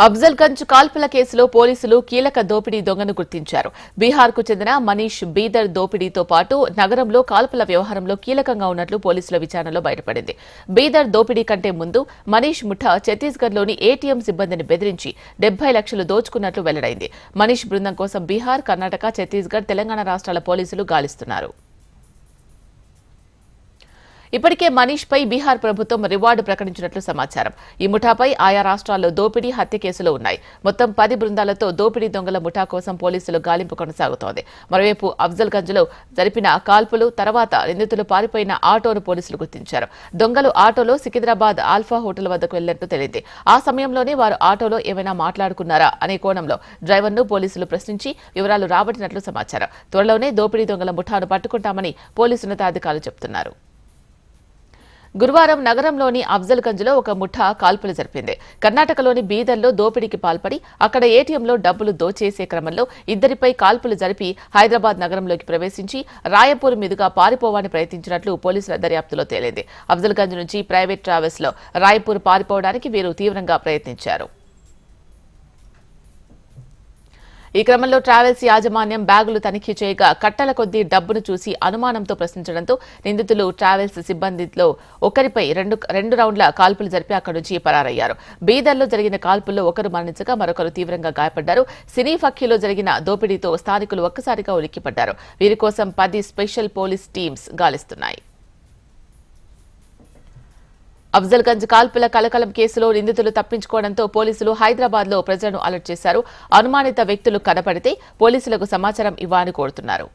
అఫ్జల్గంజ్ కాల్పుల కేసులో పోలీసులు కీలక దోపిడీ దొంగను గుర్తించారు. బీహార్కు చెందిన మనీష్ బీదర్ దోపిడీతో పాటు నగరంలో కాల్పుల వ్యవహారంలో కీలకంగా ఉన్నట్లు పోలీసుల విచారణలో బయటపడింది. బీదర్ దోపిడీ కంటే ముందు మనీష్ ముఠా ఛత్తీస్గఢ్లోని ఏటీఎం సిబ్బందిని బెదిరించి 70 లక్షలు దోచుకున్నట్లు వెల్లడైంది. మనీష్ బృందం కోసం బీహార్, కర్ణాటక, ఛత్తీస్గఢ్, తెలంగాణ రాష్ట్రాల పోలీసులు గాలిస్తున్నారు. ఇప్పటికే మనీష్ పై బీహార్ ప్రభుత్వం రివార్డు ప్రకటించినట్లు సమాచారం. ఈ ముఠాపై ఆయా రాష్ట్రాల్లో దోపిడీ, హత్య కేసులు ఉన్నాయి. మొత్తం 10 బృందాలతో దోపిడీ దొంగల ముఠా కోసం పోలీసులు గాలింపు కొనసాగుతోంది. మరోవైపు అఫ్జల్గంజ్లో జరిపిన కాల్పులు తర్వాత నిందితులు పారిపోయిన ఆటోను పోలీసులు గుర్తించారు. దొంగలు ఆటోలో సికింద్రాబాద్ ఆల్ఫా హోటల్ వద్దకు వెళ్లినట్టు తెలిసింది. ఆ సమయంలోనే వారు ఆటోలో ఏమైనా మాట్లాడుకున్నారా అనే కోణంలో డ్రైవర్ను పోలీసులు ప్రశ్నించి వివరాలు రాబట్టినట్లు సమాచారం. త్వరలోనే దోపిడీ దొంగల ముఠాను పట్టుకుంటామని పోలీసు ఉన్నతాధికారులు చెబుతున్నారు. గురువారం నగరంలోని అఫ్జల్గంజ్లో ఒక ముఠా కాల్పులు జరిపింది. కర్ణాటకలోని బీదర్లో దోపిడీకి పాల్పడి అక్కడ ఏటీఎంలో డబ్బులు దోచేసే క్రమంలో ఇద్దరిపై కాల్పులు జరిపి హైదరాబాద్ నగరంలోకి ప్రవేశించి రాయపూర్ మీదుగా పారిపోవాలని ప్రయత్నించినట్లు పోలీసుల దర్యాప్తులో తేలింది. అఫ్జల్గంజ్ నుంచి ప్రైవేట్ ట్రావెల్స్ లో రాయపూర్ పారిపోవడానికి వీరు తీవ్రంగా ప్రయత్నించారు. ఈ క్రమంలో ట్రావెల్స్ యాజమాన్యం బ్యాగులు తనిఖీ చేయగా కట్టల కొద్దీ డబ్బును చూసి అనుమానంతో ప్రశ్నించడంతో నిందితులు ట్రావెల్స్ సిబ్బందిలో ఒకరిపై రెండు రౌండ్ల కాల్పులు జరిపి అక్కడి నుంచి పరారయ్యారు. బీదర్లో జరిగిన కాల్పుల్లో ఒకరు మరణించగా మరొకరు తీవ్రంగా గాయపడ్డారు. సినీ ఫక్కీలో జరిగిన దోపిడీతో స్థానికులు ఒక్కసారిగా ఉలిక్కిపడ్డారు. వీరి కోసం 10 స్పెషల్ పోలీస్ టీమ్స్ గాలిస్తున్నాయి. అఫ్జల్గంజ్ కాల్పుల కలకలం కేసులో నిందితులు తప్పించుకోవడంతో పోలీసులు హైదరాబాద్లో ప్రజలను అలర్ట్ చేశారు. అనుమానిత వ్యక్తులు కనపడితే పోలీసులకు సమాచారం ఇవ్వాలని కోరుతున్నారు.